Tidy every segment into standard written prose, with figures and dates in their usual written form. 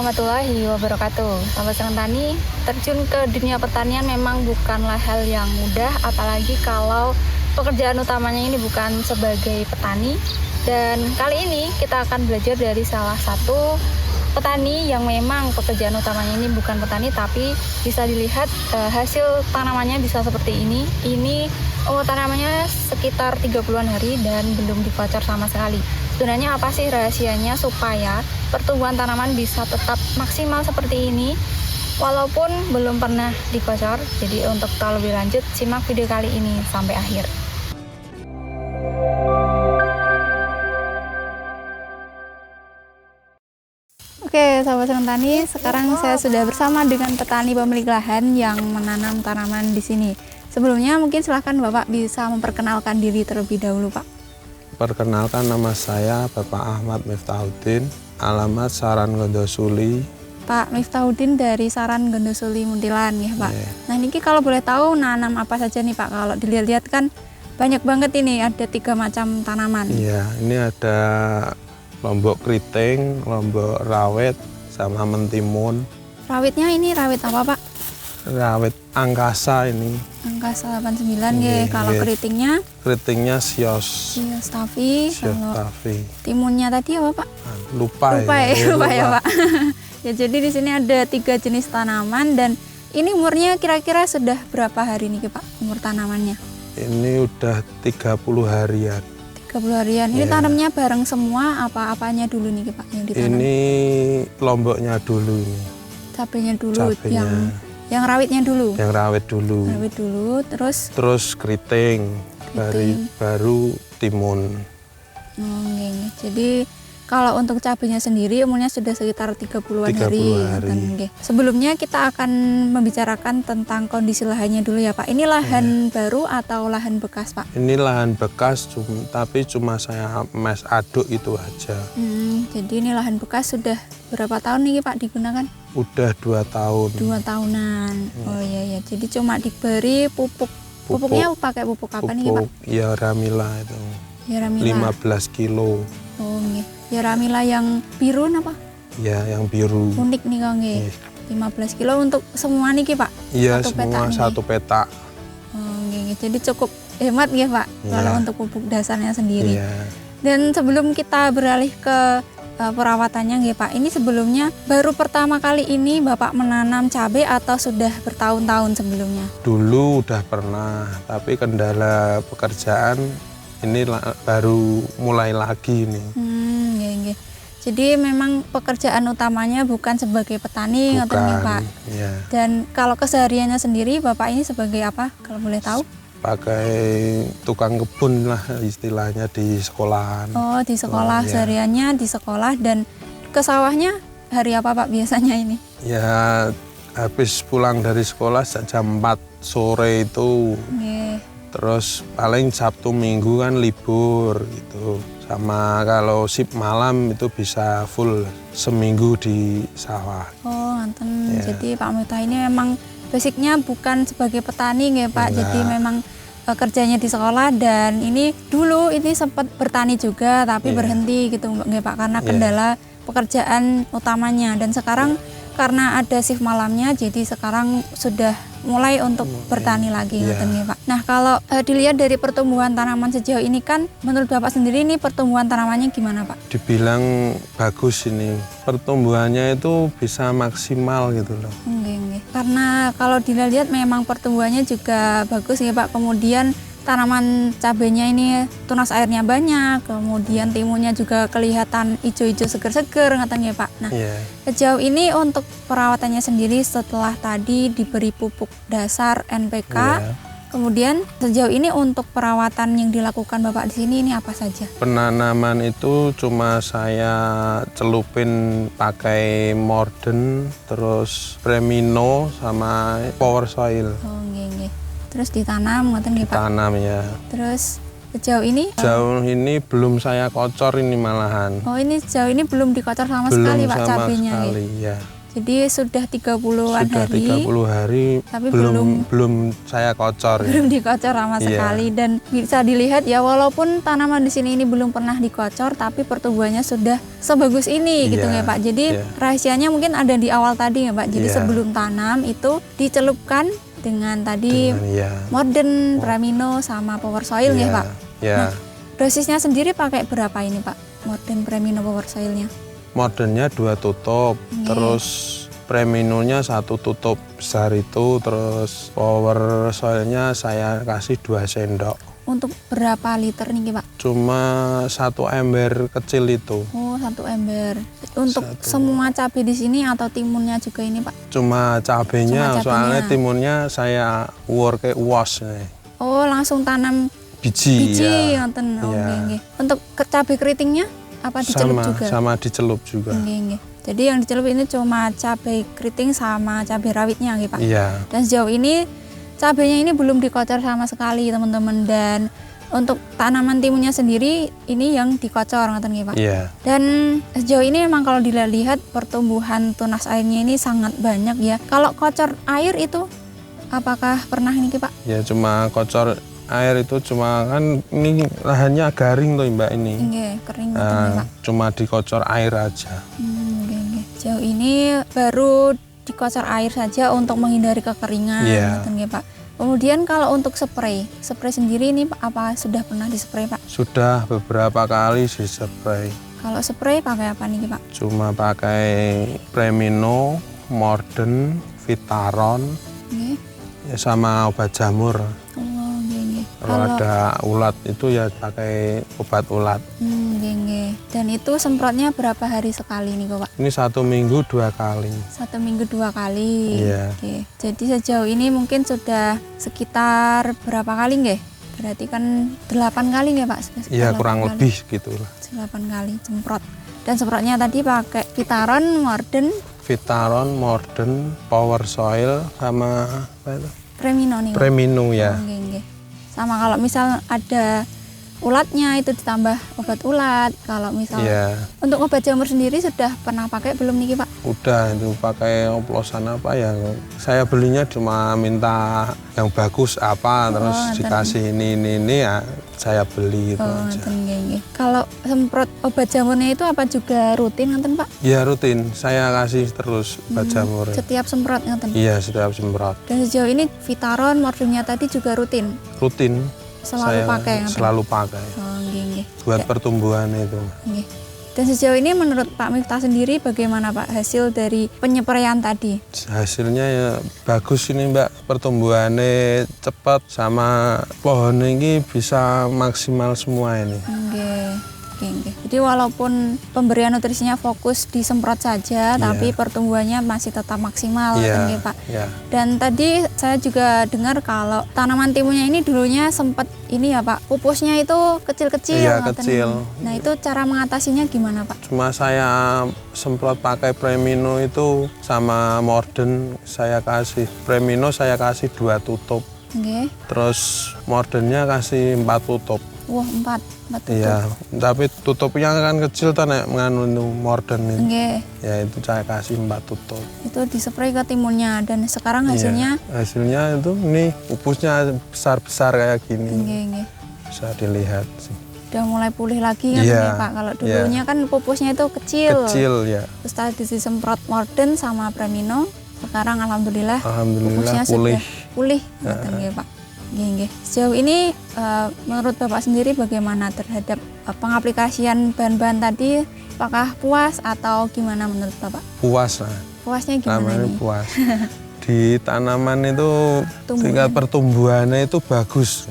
warahmatullahi wabarakatuh. Sahabat Seneng Tani, terjun ke dunia pertanian memang bukanlah hal yang mudah, apalagi kalau pekerjaan utamanya ini bukan sebagai petani. Dan kali ini kita akan belajar dari salah satu petani yang memang pekerjaan utamanya ini bukan petani, tapi bisa dilihat hasil tanamannya bisa seperti ini. Ini tanamannya sekitar 30-an hari dan belum dikocor sama sekali. Sebenarnya apa sih rahasianya supaya pertumbuhan tanaman bisa tetap maksimal seperti ini walaupun belum pernah dikocor? Jadi untuk tahu lebih lanjut, simak video kali ini sampai akhir. Oke, sahabat Seneng Tani, sekarang saya sudah bersama dengan petani pemilik lahan yang menanam tanaman di sini. Sebelumnya mungkin silahkan Bapak bisa memperkenalkan diri terlebih dahulu, Pak. Perkenalkan, nama saya Bapak Ahmad Miftahuddin, alamat Saran Gondosuli. Pak Miftahuddin dari Saran Gondosuli Muntilan ya Pak. Nah ini kalau boleh tahu nanam apa saja nih Pak? Kalau dilihat-lihat kan banyak banget ini, ada 3 macam tanaman. Iya, ini ada lombok keriting, lombok rawit, sama mentimun. Rawitnya ini rawit apa Pak? Rawit angkasa ini. Angkasa 89 ya. Kalau keritingnya? Keritingnya sios. Sios tavi. Kalau timunnya tadi apa Pak? Lupa ya Pak. Ya jadi di sini ada 3 jenis tanaman dan ini umurnya kira-kira sudah berapa hari nih Pak umur tanamannya? Ini udah 30 harian. 30 harian. Ini tanamnya bareng semua apa-apanya dulu nih Pak yang ditanam? Ini lomboknya dulu ini. Cabenya dulu. Yang rawitnya dulu? Yang rawit dulu. Rawit dulu, terus keriting. Baru timun. Jadi kalau untuk cabenya sendiri umurnya sudah sekitar 30-an hari. Sebelumnya kita akan membicarakan tentang kondisi lahannya dulu ya Pak. Ini lahan baru atau lahan bekas Pak? Ini lahan bekas, tapi cuma saya mes aduk itu aja. Jadi ini lahan bekas sudah berapa tahun nih Pak digunakan? Udah 2 tahun. 2 tahunan. Oh iya, jadi cuma diberi pupuk. Pupuknya pakai pupuk apa nih Pak? Ya Ramila itu. Ya Ramila. 15 kilo. Oh nggih. Ya Ramila yang biru apa? Ya, yang biru. Unik nih Kang nggih. 15 kilo untuk semua nih Pak? Iya, semua satu petak. Oh nggih. Jadi cukup hemat nggih Pak kalau untuk pupuk dasarnya sendiri. Iya. Dan sebelum kita beralih ke perawatannya nggih Pak, ini sebelumnya baru pertama kali ini Bapak menanam cabai atau sudah bertahun-tahun sebelumnya? Dulu udah pernah, tapi kendala pekerjaan ini baru mulai lagi nih. Nggih. Jadi memang pekerjaan utamanya bukan sebagai petani, ngoten nggih Pak. Iya. Dan kalau kesehariannya sendiri Bapak ini sebagai apa kalau boleh tahu? Pakai tukang kebun lah istilahnya di sekolahan. Oh, di sekolah, sehariannya di sekolah. Dan ke sawahnya hari apa Pak biasanya ini? Ya habis pulang dari sekolah jam 4 sore itu. Terus paling Sabtu Minggu kan libur gitu. Sama kalau shift malam itu bisa full seminggu di sawah. Oh nonton. Jadi Pak Miftah ini memang basicnya bukan sebagai petani nggih Pak. Jadi memang kerjanya di sekolah, dan ini dulu ini sempat bertani juga tapi berhenti gitu nggih Pak karena kendala pekerjaan utamanya. Dan sekarang karena ada shift malamnya, jadi sekarang sudah mulai untuk bertani lagi nggih Pak. Nah kalau dilihat dari pertumbuhan tanaman sejauh ini kan, menurut Bapak sendiri ini pertumbuhan tanamannya gimana Pak? Dibilang bagus ini, pertumbuhannya itu bisa maksimal gitu loh. Karena kalau dilihat memang pertumbuhannya juga bagus ya Pak. Kemudian tanaman cabenya ini tunas airnya banyak, kemudian timunnya juga kelihatan hijau-hijau seger-seger ngatain ya Pak. Nah, sejauh ini untuk perawatannya sendiri setelah tadi diberi pupuk dasar NPK, kemudian sejauh ini untuk perawatan yang dilakukan Bapak di sini ini apa saja? Penanaman itu cuma saya celupin pakai Morden, terus Premino sama Power Soil. Oh, nggih. Terus ditanam ngoten nggih Pak? Tanam ya. Terus sejauh ini? Sejauh ini belum saya kocor ini malahan. Oh, ini sejauh ini belum dikocor sama sekali Pak cabenya. Belum sama sekali ya. Jadi sudah 30-an Sudah hari. 30 hari Tapi belum saya kocor. belum dikocor sama sekali, dan bisa dilihat ya, walaupun tanaman di sini ini belum pernah dikocor tapi pertumbuhannya sudah sebagus ini gitu ya Pak. Jadi rahasianya mungkin ada di awal tadi ya Pak. Jadi sebelum tanam itu dicelupkan dengan tadi Morden, Premino sama Power Soil ya Pak. Nah, dosisnya sendiri pakai berapa ini Pak? Morden, Premino, Power Soilnya? Mordennya 2 tutup, terus Preminonya 1 tutup besar itu, terus Power Soilnya saya kasih 2 sendok. Untuk berapa liter nih Pak? Cuma 1 ember kecil itu. Oh, 1 ember. Untuk semua cabai di sini atau timunnya juga ini Pak? Cuma cabenya, soalnya timunnya saya wash nih. Oh, langsung tanam biji ngoten. Nggih. Untuk cabai keritingnya apa dicelup juga? Sama dicelup juga. Nggih. Jadi yang dicelup ini cuma cabai keriting sama cabai rawitnya nggih Pak. Iya. Dan sejauh ini cabainya ini belum dikocor sama sekali teman-teman, dan untuk tanaman timunnya sendiri ini yang dikocor ngoten nggih Pak. Iya. Dan sejauh ini memang kalau dilihat pertumbuhan tunas airnya ini sangat banyak ya. Kalau kocor air itu apakah pernah ini Pak? Ya cuma kocor air itu cuma kan ini lahannya garing tuh Mbak ini. Nggih, kering Pak. Cuma dikocor air aja. Nggih. Jauh ini baru dikocor air saja untuk menghindari kekeringan nggih Pak. Kemudian kalau untuk spray sendiri ini apa sudah pernah dispray Pak? Sudah beberapa kali dispray. Kalau spray pakai apa nih Pak? Cuma pakai Premino, Morden, Vitaron, ya sama obat jamur. Kalau ada ulat itu ya pakai obat ulat. Dan itu semprotnya berapa hari sekali nih Pak? Ini 1 minggu 2 kali. 1 minggu 2 kali. Iya. Oke. Jadi sejauh ini mungkin sudah sekitar berapa kali nggih? Berarti kan 8 kali nggih Pak? Iya, kurang lebih gitulah. 8 kali semprot. Dan semprotnya tadi pakai Vitaron, Morden, Power Soil sama apa itu? Premino nih. Premino ya. Sama kalau misal ada ulatnya itu ditambah obat ulat. Kalau misal untuk obat jamur sendiri sudah pernah pakai belum nih Pak? Udah, itu pakai oplosan apa ya. Saya belinya cuma minta yang bagus apa, terus dikasih ini ya saya beli itu aja. Kalau semprot obat jamurnya itu apa juga rutin nonton Pak? Iya rutin, saya kasih terus obat jamur. Setiap semprot nonton? Iya, setiap semprot. Dan sejauh ini Vitaron, Mordennya tadi juga rutin? Rutin. Selalu pakai? Selalu pakai. Buat pertumbuhan itu. Dan sejauh ini menurut Pak Miftah sendiri bagaimana Pak hasil dari penyepraian tadi? Hasilnya ya bagus ini Mbak, pertumbuhannya cepat sama pohon ini bisa maksimal semua ini. Jadi walaupun pemberian nutrisinya fokus disemprot saja, tapi pertumbuhannya masih tetap maksimal, Pak. Dan tadi saya juga dengar kalau tanaman timunnya ini dulunya sempat ini ya Pak, pupusnya itu kecil-kecil. Iya, kecil. Nah itu cara mengatasinya gimana Pak? Cuma saya semprot pakai Premino itu sama Morden saya kasih. Premino saya kasih 2 tutup. Terus Mordennya kasih 4 tutup. Wah, 4 tutup. Iya, tapi tutupnya kan kecil tuh nek mengandung Morden ini. Ya itu saya kasih 4 tutup. Itu dispray ke timunnya dan sekarang hasilnya? Hasilnya itu nih pupusnya besar-besar kayak gini. Bisa dilihat sih. Udah mulai pulih lagi kan Pak. Kalau dulunya kan pupusnya itu kecil. Ya. Terus tadi disemprot Morden sama Premino. Sekarang alhamdulillah pupusnya pulih. Sudah pulih Pak. Sejauh ini menurut Bapak sendiri bagaimana terhadap pengaplikasian bahan-bahan tadi? Apakah puas atau gimana menurut Bapak? Puas lah. Puasnya gimana nih? Puas. Di tanaman itu tingkat pertumbuhannya itu bagus.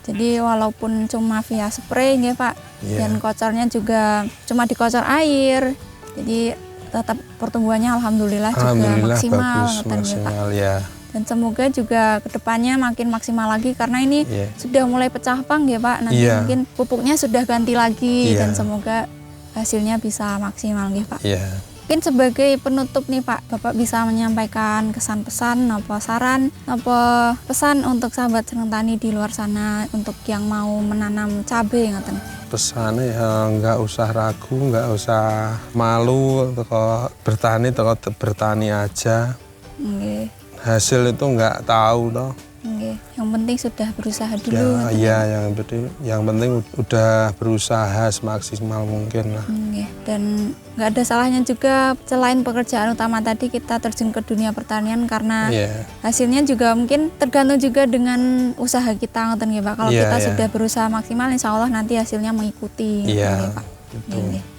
Jadi walaupun cuma via spray Pak, dan kocornya juga cuma dikocor air, jadi tetap pertumbuhannya alhamdulillah juga maksimal, bagus, maksimal ya. Dan semoga juga kedepannya makin maksimal lagi karena ini sudah mulai pecah pang Pak. Nanti mungkin pupuknya sudah ganti lagi dan semoga hasilnya bisa maksimal Pak. Mungkin sebagai penutup nih Pak, Bapak bisa menyampaikan kesan-pesan, apa saran, apa pesan untuk sahabat seneng tani di luar sana untuk yang mau menanam cabai ngoten. Pesannya ya nggak usah ragu, nggak usah malu, teko bertani aja. Nggih. Hasil itu nggak tahu toh. Nggih. Yang penting sudah berusaha dulu. Ya, ngoten iya yang penting udah berusaha semaksimal mungkin lah. Nggih. Dan nggak ada salahnya juga selain pekerjaan utama tadi kita terjun ke dunia pertanian karena hasilnya juga mungkin tergantung juga dengan usaha kita ngoten nggih Pak. Kalau kita sudah berusaha maksimal insya Allah nanti hasilnya mengikuti. Iya. Pak.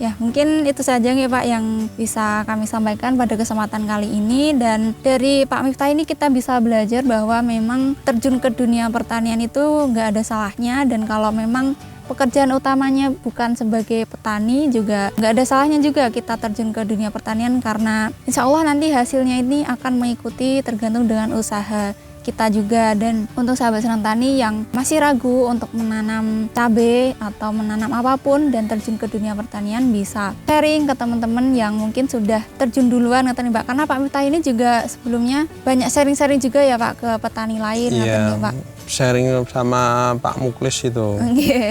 Ya mungkin itu saja nggih Pak yang bisa kami sampaikan pada kesempatan kali ini, dan dari Pak Miftah ini kita bisa belajar bahwa memang terjun ke dunia pertanian itu nggak ada salahnya, dan kalau memang pekerjaan utamanya bukan sebagai petani juga nggak ada salahnya juga kita terjun ke dunia pertanian karena insya Allah nanti hasilnya ini akan mengikuti tergantung dengan usaha kita juga. Dan untuk sahabat senang tani yang masih ragu untuk menanam cabai atau menanam apapun dan terjun ke dunia pertanian bisa sharing ke teman-teman yang mungkin sudah terjun duluan katanya Pak, karena Pak Miftah ini juga sebelumnya banyak sharing-sharing juga ya Pak ke petani lain katanya Pak. Sharing sama Pak Muklis itu.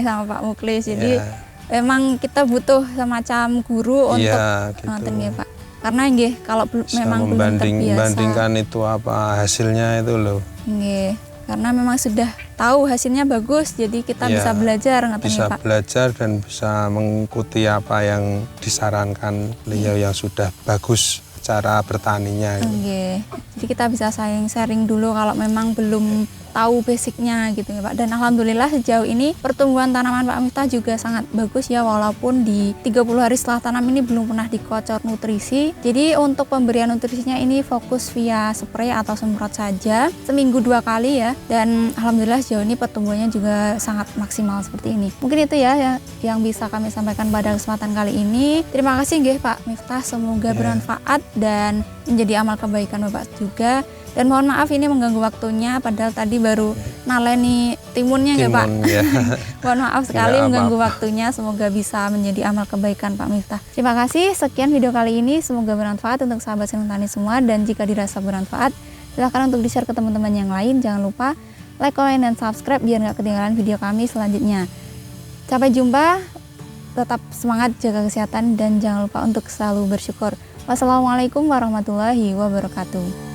Sama Pak Muklis. Jadi memang kita butuh semacam guru untuk gitu. Pak. Karena nggih kalau memang belum terbiasa membandingkan itu apa hasilnya itu loh. Nggih, karena memang sudah tahu hasilnya bagus, jadi kita bisa belajar bisa Pak. Belajar dan bisa mengikuti apa yang disarankan beliau yang sudah bagus cara bertaninya. Nggih. Jadi kita bisa sharing dulu kalau memang belum tahu basicnya gitu ya Pak. Dan alhamdulillah sejauh ini pertumbuhan tanaman Pak Miftah juga sangat bagus ya, walaupun di 30 hari setelah tanam ini belum pernah dikocor nutrisi. Jadi untuk pemberian nutrisinya ini fokus via spray atau semprot saja seminggu 2 kali ya, dan alhamdulillah sejauh ini pertumbuhannya juga sangat maksimal seperti ini. Mungkin itu ya yang bisa kami sampaikan pada kesempatan kali ini. Terima kasih nggih Pak Miftah, semoga bermanfaat dan menjadi amal kebaikan Bapak juga. Dan mohon maaf ini mengganggu waktunya, padahal tadi baru naleni timunnya ya Pak. Mohon maaf sekali mengganggu waktunya, semoga bisa menjadi amal kebaikan Pak Miftah. Terima kasih, sekian video kali ini, semoga bermanfaat untuk sahabat senang tani semua, dan jika dirasa bermanfaat silahkan untuk di-share ke teman-teman yang lain. Jangan lupa like, comment, dan subscribe biar nggak ketinggalan video kami selanjutnya. Sampai jumpa, tetap semangat, jaga kesehatan, dan jangan lupa untuk selalu bersyukur. Wassalamualaikum warahmatullahi wabarakatuh.